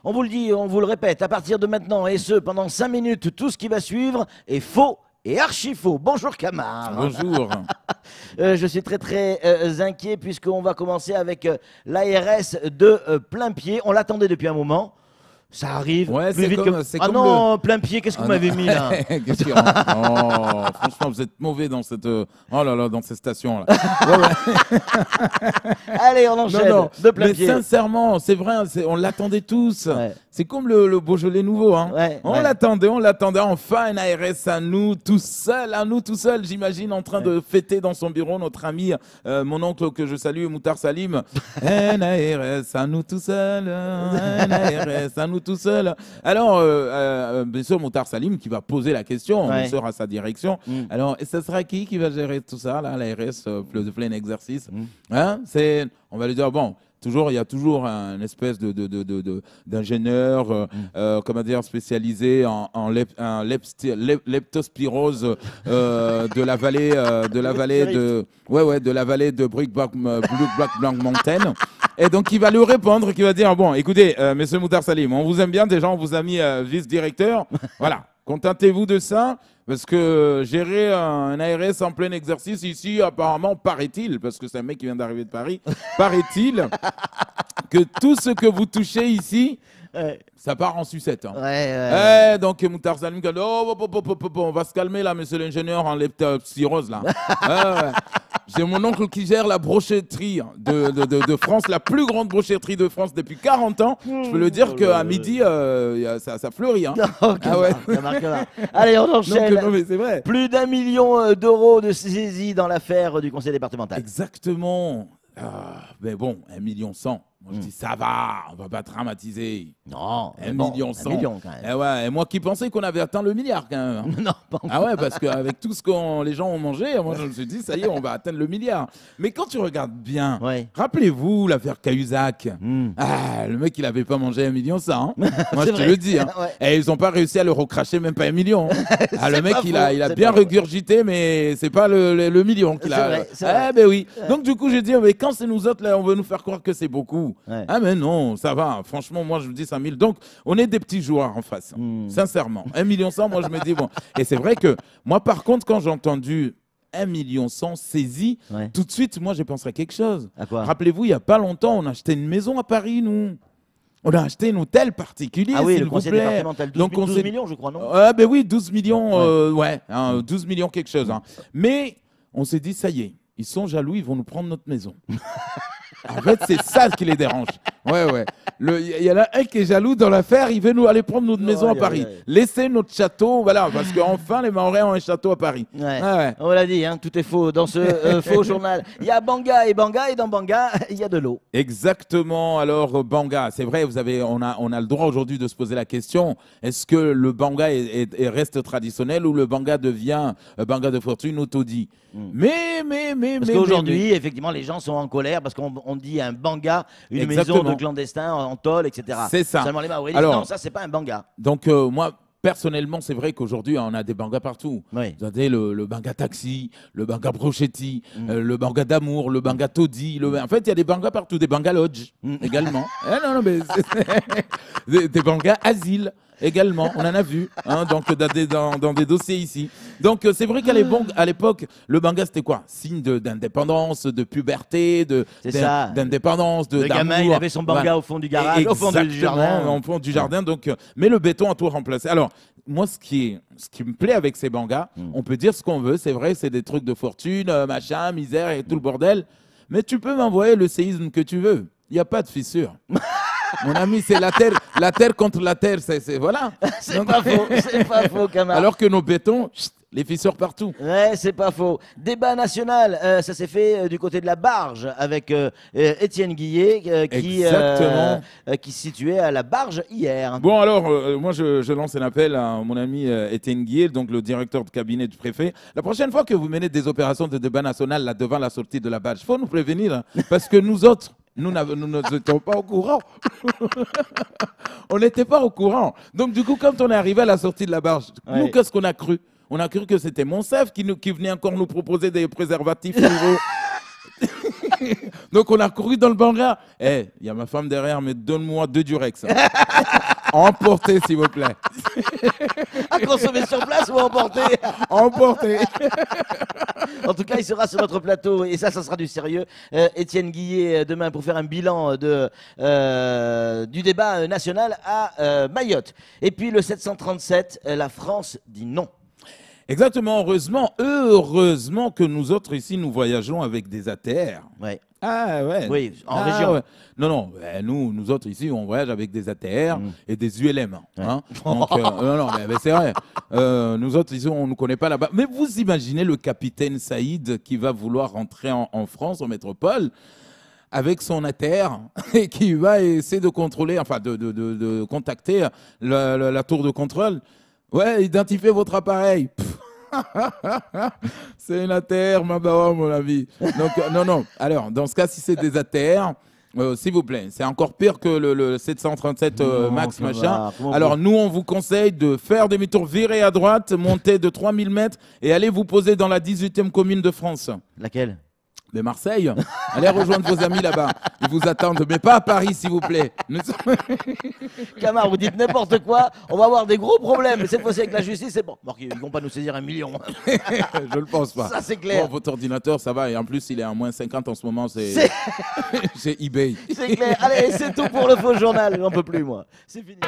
On vous le dit, on vous le répète, à partir de maintenant, et ce, pendant 5 minutes, tout ce qui va suivre est faux et archi faux. Bonjour Camar. Bonjour. Je suis très inquiet puisqu'on va commencer avec l'ARS de plein pied. On l'attendait depuis un moment. Ça arrive Ouais, plus c'est vite comme, que... c'est Ah comme non, plein pied, qu'est-ce que Ah vous non. m'avez mis là? Qu'est-ce qu'il y a Oh, franchement, vous êtes mauvais dans cette, oh là là, dans ces stations là. Ouais, ouais. Allez, on enchaîne. Non, non. De plein Mais pied. sincèrement, c'est vrai, on l'attendait tous. Ouais. C'est comme le Beaujolais nouveau. Hein. Ouais, On ouais. l'attendait. Enfin une ARS à nous tout seul, j'imagine, en train de fêter dans son bureau notre ami, mon oncle que je salue, Moutar Salim. Un ARS à nous tout seul, un ARS à nous tout seul. Alors, bien sûr, Moutar Salim qui va poser la question, Ouais. bien sûr, à sa direction. Alors, et ce sera qui va gérer tout ça, là, l'ARS, de plein exercice hein, on va lui dire, bon, il y a toujours un espèce d'ingénieur, comment dire, spécialisé en leptospirose de la vallée, de la vallée de Brick Black Mountain. Et donc, il va lui répondre, qui va dire, bon, écoutez, monsieur Moutar Salim, on vous aime bien, déjà, on vous a mis vice-directeur. Voilà, contentez-vous de ça. Parce que gérer un ARS en plein exercice ici, apparemment, paraît-il, parce que c'est un mec qui vient d'arriver de Paris, paraît-il que tout ce que vous touchez ici, ça part en sucette. Hein. Ouais. Donc, Moutar Salim, on va se calmer là, monsieur l'ingénieur en leptospirose là. Ouais. J'ai mon oncle qui gère la brochetterie de France, la plus grande brochetterie de France depuis 40 ans. Je peux le dire qu'à midi, ça fleurit. Hein. Non, Camar. Allez, on enchaîne. Donc, non, mais c'est vrai. Plus d'1 million d'euros de saisie dans l'affaire du conseil départemental. Exactement. Mais bon, 1,1 million. Moi, je dis, ça va, on va pas dramatiser. Non, 1,1 bon, million. 1 million quand même. Et, ouais, et moi qui pensais qu'on avait atteint le milliard quand même. Non, pas encore. Ah ouais, parce qu'avec tout ce que les gens ont mangé, moi je me suis dit, ça y est, on va atteindre le milliard. Mais quand tu regardes bien, Ouais. rappelez-vous l'affaire Cahuzac. Le mec, il avait pas mangé 1,1 million, ça. Hein. Moi, je te le dis. Hein. Ouais. Et ils n'ont pas réussi à le recracher, même pas 1 million. Le mec, pas il faux, a c'est bien pas faux. regurgité, mais c'est pas le million qu'il C'est a. vrai, c'est vrai. Ben oui. Donc, du coup, je dis, mais quand c'est nous autres, là, on veut nous faire croire que c'est beaucoup. Ouais. Ah, mais non, ça va. Franchement, moi, je vous dis 5 000. Donc, on est des petits joueurs en face. Sincèrement. 1,1 million, moi, je me dis, bon. Et c'est vrai que moi, par contre, quand j'ai entendu 1,1 million saisi, Ouais. tout de suite, moi, j'ai pensé à quelque chose. À quoi? Rappelez-vous, il n'y a pas longtemps, on a acheté une maison à Paris, nous. On a acheté un hôtel particulier, Ah oui, s'il le vous conseil plaît. départemental, 12, Donc, on 12 s'est- millions, je crois, non? Ben oui, 12 millions, 12 millions quelque chose. Hein. Mais on s'est dit, ça y est, ils sont jaloux, ils vont nous prendre notre maison. En fait, c'est ça qui les dérange. Ouais. Il y en a un qui est jaloux dans l'affaire, il veut nous aller prendre notre maison à Paris. Laisser notre château, voilà, parce qu'enfin, les Mahorais ont un château à Paris. Ouais. On l'a dit, hein, tout est faux dans ce faux journal. Il y a Banga, et dans Banga, il y a de l'eau. Exactement. Alors, Banga, c'est vrai, on a le droit aujourd'hui de se poser la question, est-ce que le Banga reste traditionnel ou le Banga devient Banga de fortune ou taudis? Parce qu'aujourd'hui, effectivement, les gens sont en colère parce qu'on dit un Banga, une Exactement. maison de clandestins en tôle, etc. C'est ça. Seulement les Maoris disent Alors, non, ça, c'est pas un Banga. Donc, moi, personnellement, c'est vrai qu'aujourd'hui, on a des bangas partout. Oui. Vous avez le banga taxi, le banga brochetti, le banga d'amour, le banga taudis. En fait, il y a des bangas partout, des bangas lodge également. Non, mais des bangas asile également, on en a vu, hein, donc dans des dossiers ici. Donc c'est vrai qu'à l'époque, le banga c'était quoi? Signe d'indépendance, de puberté, d'indépendance, Le gamin, il avait son Banga au fond du garage, au fond du jardin. Au fond du jardin, donc, mais le béton a tout remplacé. Alors, moi, ce qui me plaît avec ces bangas, on peut dire ce qu'on veut, c'est vrai, c'est des trucs de fortune, machin, misère et tout le bordel, mais tu peux m'envoyer le séisme que tu veux. Il n'y a pas de fissure. Mon ami, c'est la terre contre la terre, voilà. C'est pas faux, Camar. Alors que nos bétons, les fissures partout. Ouais, c'est pas faux. Débat national, ça s'est fait du côté de la Barge avec Étienne Guillet qui se situait à la Barge hier. Bon alors, moi je lance un appel à mon ami Étienne Guillet, donc le directeur de cabinet du préfet. La prochaine fois que vous menez des opérations de débat national là devant la sortie de la Barge, il faut nous prévenir, hein, parce que nous autres, nous n'étions pas au courant. On n'était pas au courant. Donc du coup, quand on est arrivé à la sortie de la Barge, nous, qu'est-ce qu'on a cru? On a cru que c'était Monsef qui venait encore nous proposer des préservatifs nouveaux. Donc on a couru dans le Bangra. Il y a ma femme derrière, mais donne-moi 2 Durex. Emportez, s'il vous plaît. À consommer sur place ou à emporter? Emportez. En tout cas, il sera sur notre plateau et ça sera du sérieux. Étienne Guillet, demain, pour faire un bilan du débat national à Mayotte. Et puis le 737, la France dit non. Exactement, heureusement que nous autres ici, nous voyageons avec des ATR. Ouais. Ah ouais. Oui, en région. Ouais. Non, nous autres ici, on voyage avec des ATR et des ULM. Hein. Ouais. Donc, non, mais c'est vrai. Nous autres ici, on ne nous connaît pas là-bas. Mais vous imaginez le capitaine Saïd qui va vouloir rentrer en France, en métropole, avec son ATR et qui va essayer de contrôler, enfin de contacter la tour de contrôle. Ouais, identifiez votre appareil. C'est une ATR, mon ami. Donc, non. Alors, dans ce cas, si c'est des ATR, s'il vous plaît, c'est encore pire que le 737 Max, machin. Alors, nous, on vous conseille de faire demi-tour, virer à droite, monter de 3000 mètres et aller vous poser dans la 18e commune de France. Laquelle? De Marseille. Allez rejoindre vos amis là-bas. Ils vous attendent, mais pas à Paris, s'il vous plaît. Camar, vous dites n'importe quoi, on va avoir des gros problèmes. Mais cette fois-ci avec la justice, c'est bon. Ils ne vont pas nous saisir 1 million. Je le pense pas. Ça, c'est clair. Bon, votre ordinateur, ça va. Et en plus, il est à moins 50 en ce moment. C'est eBay. C'est clair. Allez, c'est tout pour le faux journal. J'en peux plus, moi. C'est fini.